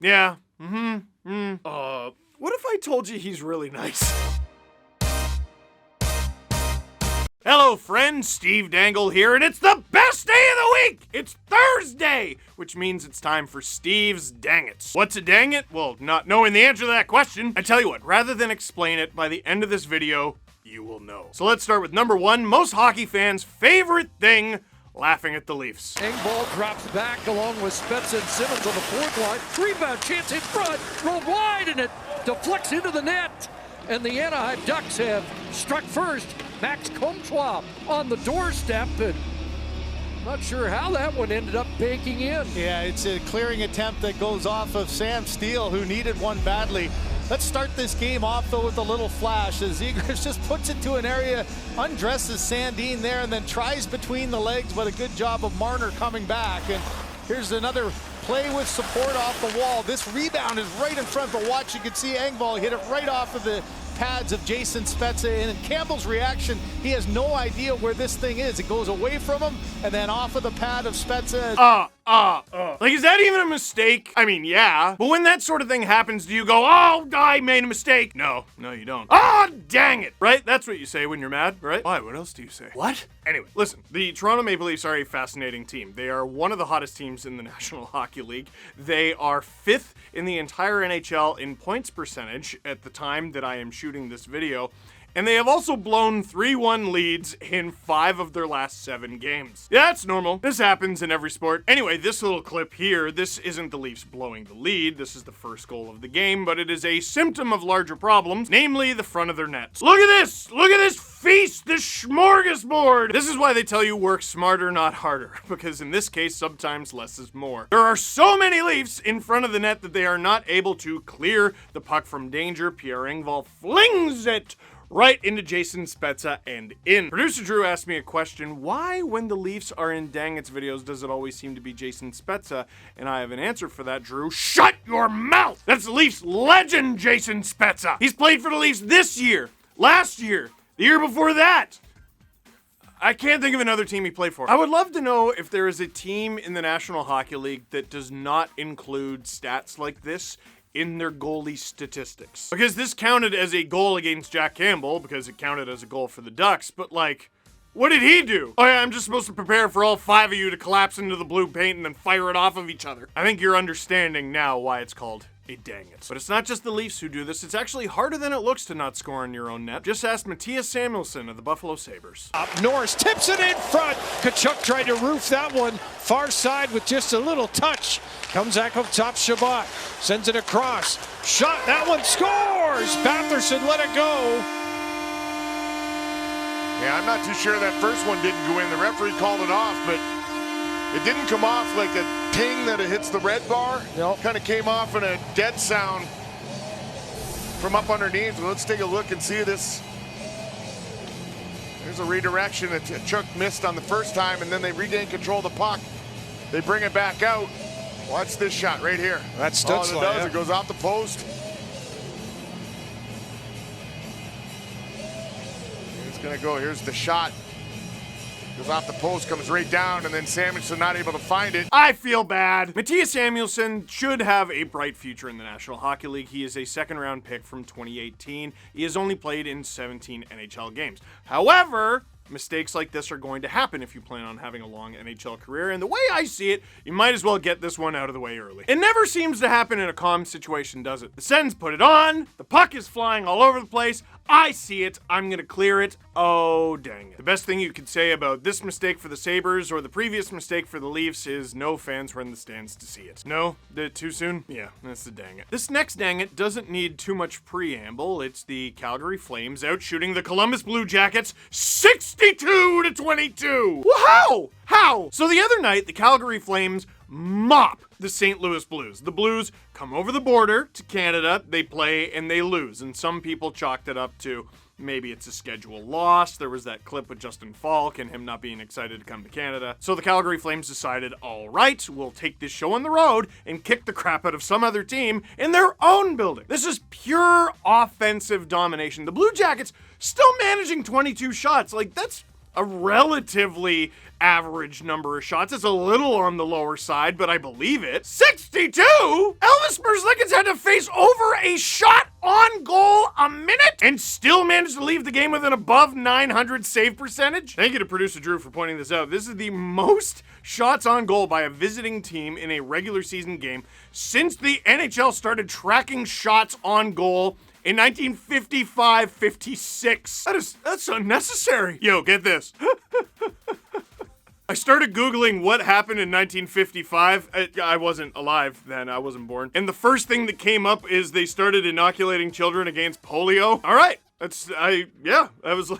Yeah. What if I told you he's really nice? Hello, friends. Steve Dangle here, and it's the best day of the week! It's Thursday, which means it's time for Steve's Dang It. What's a dang it? Well, not knowing the answer to that question, I tell you what, rather than explain it, by the end of this video, you will know. So let's start with number one, most hockey fans' favorite thing, laughing at the Leafs. Engvall drops back along with Spezza and Simmons on the fourth line. Rebound chance in front, rolled wide, and it deflects into the net. And the Anaheim Ducks have struck first. Max Comtois on the doorstep, and not sure how that one ended up baking in. Yeah, it's a clearing attempt that goes off of Sam Steele, who needed one badly. Let's start this game off, though, with a little flash as Zegras just puts it to an area, undresses Sandin there, and then tries between the legs, but a good job of Marner coming back. And here's another play with support off the wall. This rebound is right in front, but watch, you can see Engvall hit it right off of the pads of Jason Spezza, and in Campbell's reaction, he has no idea where this thing is. It goes away from him, and then off of the pad of Spezza. Like, is that even a mistake? I mean, yeah. But when that sort of thing happens, do you go, oh, I made a mistake? No, you don't. Oh, dang it. Right? That's what you say when you're mad, right? Why? What else do you say? What? Anyway, listen, the Toronto Maple Leafs are a fascinating team. They are one of the hottest teams in the National Hockey League. They are 5th in the entire NHL in points percentage at the time that I am shooting this video. And they have also blown 3-1 leads in 5 of their last 7 games. Yeah, that's normal. This happens in every sport. Anyway, this little clip here, this isn't the Leafs blowing the lead. This is the first goal of the game, but it is a symptom of larger problems, namely the front of their nets. Look at this! Look at this feast, this smorgasbord! This is why they tell you work smarter, not harder, because in this case, sometimes less is more. There are so many Leafs in front of the net that they are not able to clear the puck from danger. Pierre Engvall flings it right into Jason Spezza and in. Producer Drew asked me a question, why when the Leafs are in Dang It's videos does it always seem to be Jason Spezza? And I have an answer for that, Drew. Shut your mouth! That's the Leafs legend, Jason Spezza! He's played for the Leafs this year, last year, the year before that. I can't think of another team he played for. I would love to know if there is a team in the National Hockey League that does not include stats like this in their goalie statistics. Because this counted as a goal against Jack Campbell, because it counted as a goal for the Ducks, but like, what did he do? Oh yeah, I'm just supposed to prepare for all 5 of you to collapse into the blue paint and then fire it off of each other. I think you're understanding now why it's called a dang it. But it's not just the Leafs who do this. It's actually harder than it looks to not score in your own net. Just ask Matthias Samuelsson of the Buffalo Sabres. Norris tips it in front. Tkachuk tried to roof that one. Far side with just a little touch. Comes back up top, Shabbat. Sends it across. Shot, that one scores! Batherson let it go. Yeah, I'm not too sure that first one didn't go in. The referee called it off, but it didn't come off like a ting that it hits the red bar. Nope. Kind of came off in a dead sound from up underneath. Well, let's take a look and see this. There's a redirection that Chuck missed on the first time, and then they regain control of the puck. They bring it back out. Watch this shot right here. That's all it Stutzla, does, yeah. It goes off the post. It's gonna go, here's the shot. Goes off the post, comes right down, and then Samuelsson not able to find it. I feel bad. Matthias Samuelsson should have a bright future in the National Hockey League. He is a second-round pick from 2018. He has only played in 17 NHL games. However, mistakes like this are going to happen if you plan on having a long NHL career, and the way I see it, you might as well get this one out of the way early. It never seems to happen in a calm situation, does it? The Sens put it on, the puck is flying all over the place, I see it, I'm gonna clear it, oh dang it. The best thing you could say about this mistake for the Sabres or the previous mistake for the Leafs is no fans were in the stands to see it. No? Did it too soon? Yeah, that's the dang it. This next dang it doesn't need too much preamble. It's the Calgary Flames out shooting the Columbus Blue Jackets 62-22. Wow! How? So the other night, the Calgary Flames mop the St. Louis Blues. The Blues come over the border to Canada, they play, and they lose. And some people chalked it up to maybe it's a schedule loss. There was that clip with Justin Falk and him not being excited to come to Canada. So the Calgary Flames decided, all right, we'll take this show on the road and kick the crap out of some other team in their own building. This is pure offensive domination. The Blue Jackets still managing 22 shots. Like, that's a relatively average number of shots. It's a little on the lower side, but I believe it. 62? Elvis Merzlikins had to face over a shot on goal a minute and still managed to leave the game with an above 900 save percentage? Thank you to producer Drew for pointing this out. This is the most shots on goal by a visiting team in a regular season game since the NHL started tracking shots on goal in 1955-56. That's unnecessary. Yo, get this. I started Googling what happened in 1955. I wasn't alive then. I wasn't born. And the first thing that came up is they started inoculating children against polio. All right. I was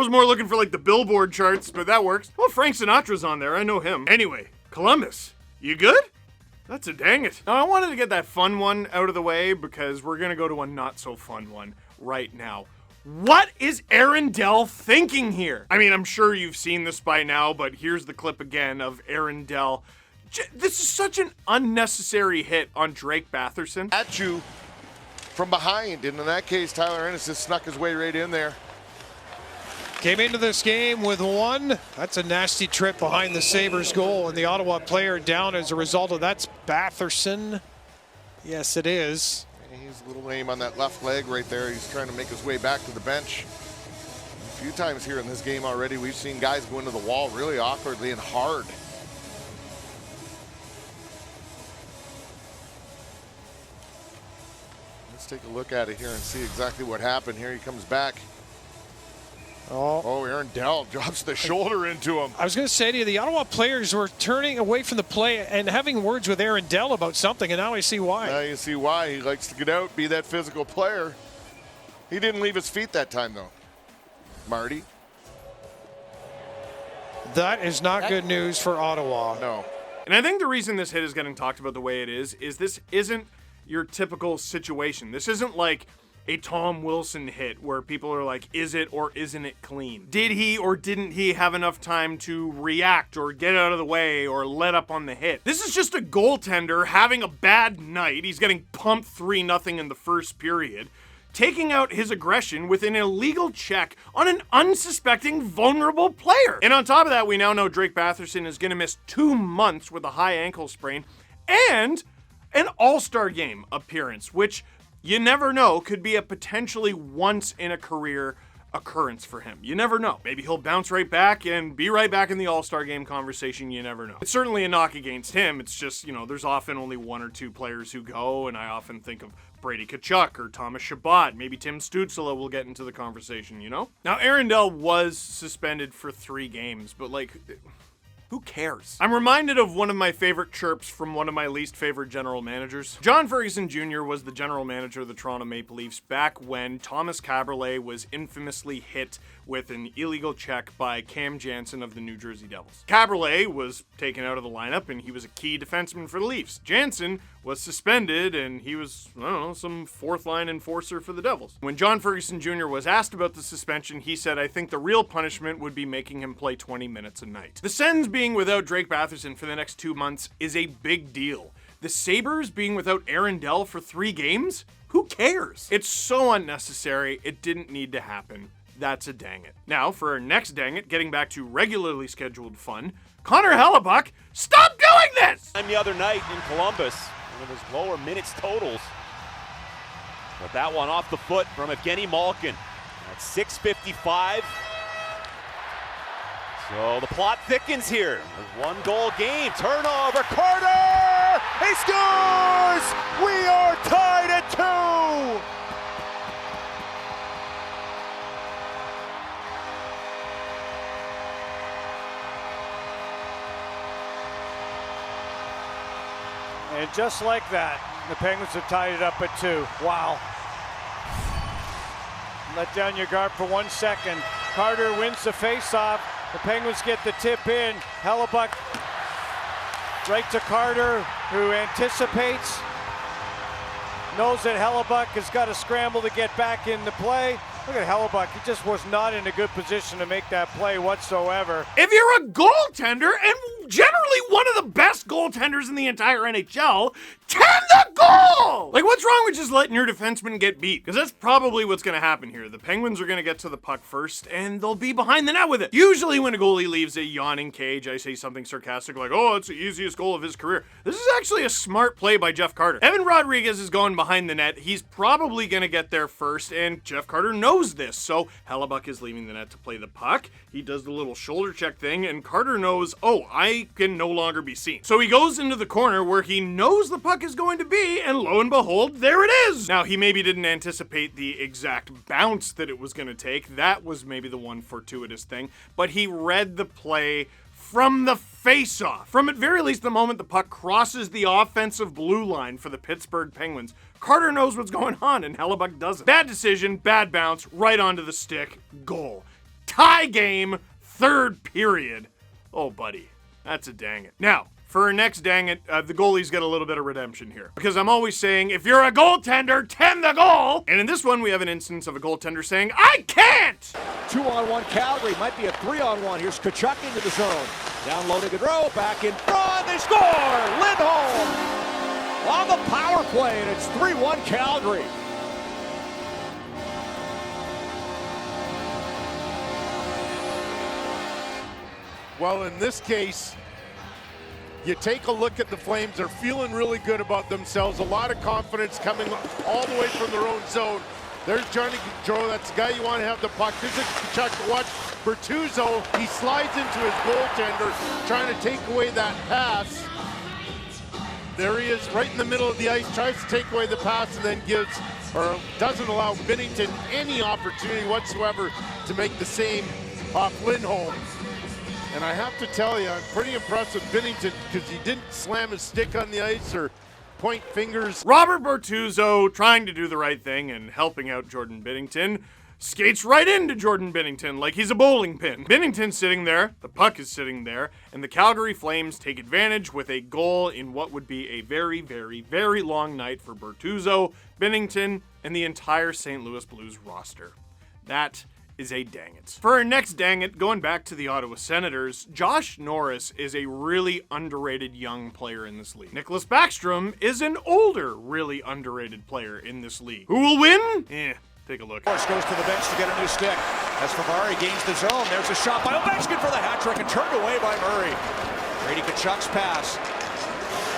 more looking for like the Billboard charts, but that works. Well, Frank Sinatra's on there. I know him. Anyway, Columbus, you good? That's a dang it. Now, I wanted to get that fun one out of the way because we're going to go to a not so fun one right now. What is Aaron Dell thinking here? I mean, I'm sure you've seen this by now, but here's the clip again of Aaron Dell. This is such an unnecessary hit on Drake Batherson. At you from behind, and in that case, Tyler Ennis just snuck his way right in there. Came into this game with one. That's a nasty trip behind the Sabres goal, and the Ottawa player down as a result of that's Batherson. Yes, it is. He's a little lame on that left leg right there. He's trying to make his way back to the bench. A few times here in this game already, we've seen guys go into the wall really awkwardly and hard. Let's take a look at it here and see exactly what happened. Here he comes back. Oh, Aaron Dell drops the shoulder into him. I was going to say to you, the Ottawa players were turning away from the play and having words with Aaron Dell about something, and now I see why. Now you see why. He likes to get out, be that physical player. He didn't leave his feet that time, though. Marty? That is not good news for Ottawa. No. And I think the reason this hit is getting talked about the way it is this isn't your typical situation. This isn't like a Tom Wilson hit where people are like, is it or isn't it clean? Did he or didn't he have enough time to react or get out of the way or let up on the hit? This is just a goaltender having a bad night. He's getting pumped 3-0 in the first period, taking out his aggression with an illegal check on an unsuspecting, vulnerable player. And on top of that, we now know Drake Batherson is going to miss 2 months with a high ankle sprain and an All-Star Game appearance, which you never know, could be a potentially once-in-a-career occurrence for him. You never know. Maybe he'll bounce right back and be right back in the All-Star Game conversation. You never know. It's certainly a knock against him. It's just, there's often only 1 or 2 players who go, and I often think of Brady Tkachuk or Thomas Chabot. Maybe Tim Stützle will get into the conversation, Now, Aaron Dell was suspended for 3 games, but, who cares? I'm reminded of one of my favorite chirps from one of my least favorite general managers. John Ferguson Jr. was the general manager of the Toronto Maple Leafs back when Thomas Caberlet was infamously hit with an illegal check by Cam Janssen of the New Jersey Devils. Caberlet was taken out of the lineup and he was a key defenseman for the Leafs. Janssen was suspended and he was, some 4th-line enforcer for the Devils. When John Ferguson Jr. was asked about the suspension, he said, I think the real punishment would be making him play 20 minutes a night. The Sens being without Drake Batherson for the next 2 months is a big deal. The Sabres being without Aaron Dell for 3 games? Who cares? It's so unnecessary. It didn't need to happen. That's a dang it. Now, for our next dang it, getting back to regularly scheduled fun, Connor Hellebuyck, stop doing this! The other night in Columbus, one of his lower minutes totals. But that one off the foot from Evgeny Malkin at 6:55. So the plot thickens here. A 1-goal game. Turnover. Carter! He scores! We are tied at 2! And just like that, the Penguins have tied it up at 2. Wow. Let down your guard for 1 second. Carter wins the faceoff. The Penguins get the tip in. Hellebuyck right to Carter, who anticipates. Knows that Hellebuyck has got to scramble to get back into play. Look at Hellebuyck. He just was not in a good position to make that play whatsoever. If you're a goaltender, and generally one of the best goaltenders in the entire NHL, tend the goal! What's wrong with just letting your defenseman get beat? Because that's probably what's going to happen here. The Penguins are going to get to the puck first, and they'll be behind the net with it. Usually when a goalie leaves a yawning cage, I say something sarcastic like, oh, it's the easiest goal of his career. This is actually a smart play by Jeff Carter. Evan Rodriguez is going behind the net. He's probably going to get there first, and Jeff Carter knows this. So Hellebuyck is leaving the net to play the puck. He does the little shoulder check thing, and Carter knows, oh, I can no longer be seen. So he goes into the corner where he knows the puck is going to be, and lo and behold, there it is! Now, he maybe didn't anticipate the exact bounce that it was going to take. That was maybe the one fortuitous thing, but he read the play from the face-off. From at very least the moment the puck crosses the offensive blue line for the Pittsburgh Penguins, Carter knows what's going on, and Hellebuyck doesn't. Bad decision, bad bounce, right onto the stick, goal. Tie game, third period. Oh, buddy, that's a dang it. Now, for our next dang it, the goalies get a little bit of redemption here. Because I'm always saying, if you're a goaltender, tend the goal! And in this one, we have an instance of a goaltender saying, I can't! 2-on-1 Calgary, might be a 3-on-1. Here's Tkachuk into the zone. Down low to Gaudreau, back in front, they score! Lindholm on the power play, and it's 3-1 Calgary. Well, in this case, you take a look at the Flames. They're feeling really good about themselves. A lot of confidence coming all the way from their own zone. There's Johnny Gaudreau. That's the guy you want to have the puck. This is Tkachuk. Watch Bertuzzo. He slides into his goaltender, trying to take away that pass. There he is, right in the middle of the ice, tries to take away the pass, and then doesn't allow Binnington any opportunity whatsoever to make the same off Lindholm. And I have to tell you, I'm pretty impressed with Binnington because he didn't slam his stick on the ice or point fingers. Robert Bertuzzo, trying to do the right thing and helping out Jordan Binnington, skates right into Jordan Binnington like he's a bowling pin. Binnington's sitting there, the puck is sitting there, and the Calgary Flames take advantage with a goal in what would be a very, very, very long night for Bertuzzo, Binnington, and the entire St. Louis Blues roster. That is a dang it. For our next dang it, going back to the Ottawa Senators, Josh Norris is a really underrated young player in this league. Nicholas Backstrom is an older, really underrated player in this league. Who will win? Take a look. Norris goes to the bench to get a new stick. As Favari gains the zone, there's a shot by Ovechkin for the hat trick and turned away by Murray. Brady Tkachuk's pass.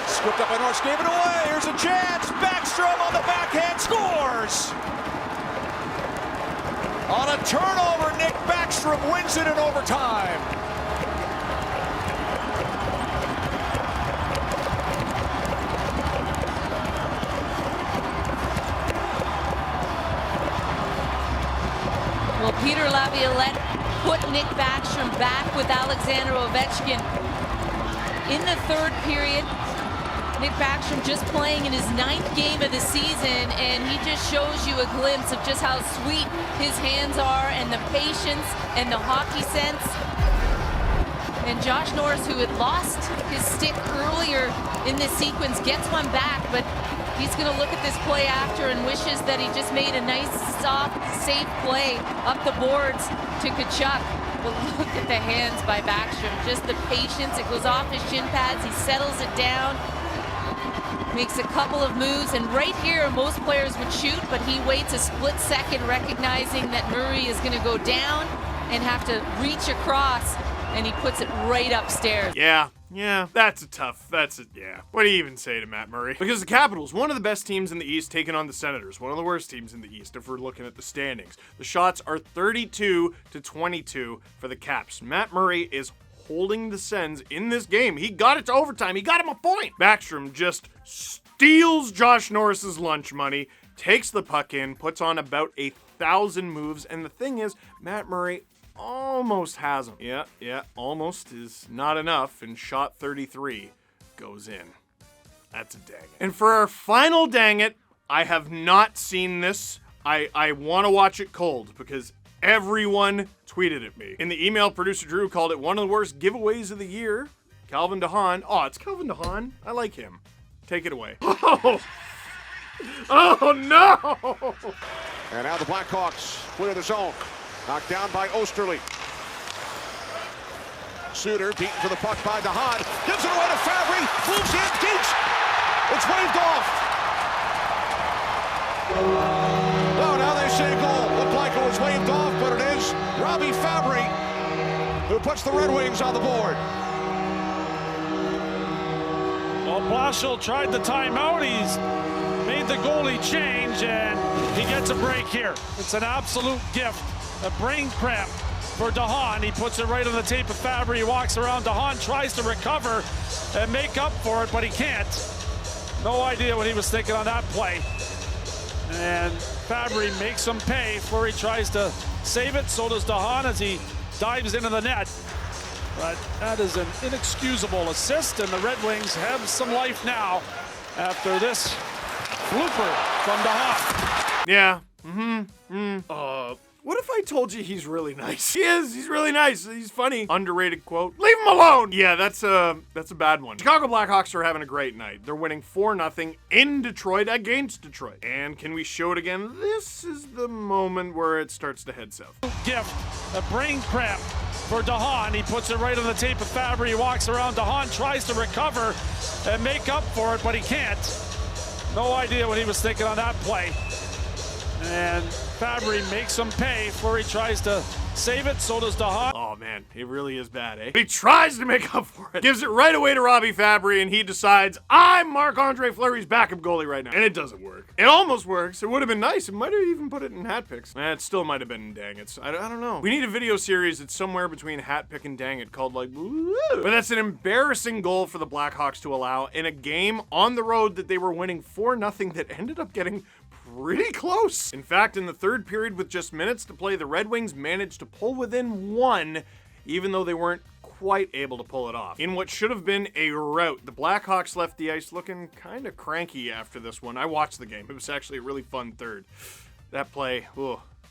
Scooped up by Norris, gave it away. Here's a chance. Backstrom on the backhand scores. On a turnover, Nick Backstrom wins it in overtime. Well, Peter Laviolette put Nick Backstrom back with Alexander Ovechkin in the third period. Nick Backstrom just playing in his 9th game of the season, and he just shows you a glimpse of just how sweet his hands are and the patience and the hockey sense. And Josh Norris, who had lost his stick earlier in this sequence, gets one back, but he's going to look at this play after and wishes that he just made a nice, soft, safe play up the boards to Tkachuk. But look at the hands by Backstrom, just the patience. It goes off his shin pads, he settles it down. Makes a couple of moves, and right here most players would shoot, but he waits a split second, recognizing that Murray is going to go down and have to reach across, and he puts it right upstairs. Yeah, that's yeah. What do you even say to Matt Murray? Because the Capitals, one of the best teams in the East, taking on the Senators, one of the worst teams in the East if we're looking at the standings. The shots are 32-22 for the Caps. Matt Murray is holding the Sens in this game. He got it to overtime. He got him a point. Backstrom just steals Josh Norris's lunch money, takes the puck in, puts on about 1,000 moves, and the thing is, Matt Murray almost has him. Yeah, almost is not enough, and shot 33 goes in. That's a dang it. And for our final dang it, I have not seen this. I want to watch it cold because everyone tweeted at me. In the email, producer Drew called it one of the worst giveaways of the year. Calvin DeHaan. Oh, it's Calvin DeHaan. I like him. Take it away. Oh no! And now the Blackhawks clear the zone. Knocked down by Osterley. Suter beaten for the puck by DeHaan. Gives it away to Fabry. Moves in, Geeks. It's waved off. Robbie Fabry, who puts the Red Wings on the board. Well, Blashill tried the timeout. He's made the goalie change, and he gets a break here. It's an absolute gift. A brain cramp for DeHaan. He puts it right on the tape of Fabry. He walks around. DeHaan tries to recover and make up for it, but he can't. No idea what he was thinking on that play. And Fabry makes him pay before he tries to save it. So does DeHaan as he dives into the net. But that is an inexcusable assist, and the Red Wings have some life now after this flooper from DeHaan. Yeah. What if I told you he's really nice? He is. He's really nice. He's funny. Underrated quote. Leave him alone. Yeah, that's a bad one. Chicago Blackhawks are having a great night. They're winning 4-0 in Detroit against Detroit. And can we show it again? This is the moment where it starts to head south. Gift, a brain cramp for DeHaan. He puts it right on the tape of Fabry. He walks around. DeHaan tries to recover and make up for it, but he can't. No idea what he was thinking on that play. And Fabry makes him pay before he tries to save it. So does DeHaan. Oh man, it really is bad, eh? He tries to make up for it. Gives it right away to Robbie Fabry, and he decides, I'm Marc-Andre Fleury's backup goalie right now. And it doesn't work. It almost works. It would have been nice. It might have even put it in hat picks. It still might have been in dang it. I don't know. We need a video series that's somewhere between hat pick and dang it called like, woo. But that's an embarrassing goal for the Blackhawks to allow in a game on the road that they were winning 4-0 that ended up getting pretty close. In fact, in the third period with just minutes to play, the Red Wings managed to pull within one, even though they weren't quite able to pull it off. In what should have been a rout, the Blackhawks left the ice looking kind of cranky after this one. I watched the game. It was actually a really fun third. That play,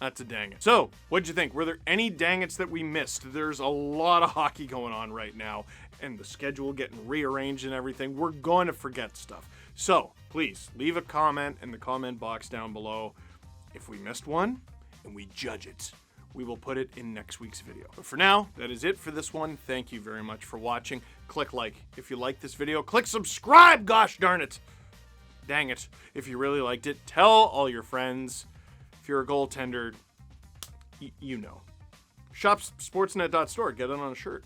that's a dang it. So, what'd you think? Were there any dang its that we missed? There's a lot of hockey going on right now, and the schedule getting rearranged and everything. We're going to forget stuff. So, please, leave a comment in the comment box down below. If we missed one, and we judge it, we will put it in next week's video. But for now, that is it for this one. Thank you very much for watching. Click like if you like this video. Click subscribe, gosh darn it. Dang it. If you really liked it, tell all your friends. If you're a goaltender, you know. Shop sportsnet.store. Get it on a shirt.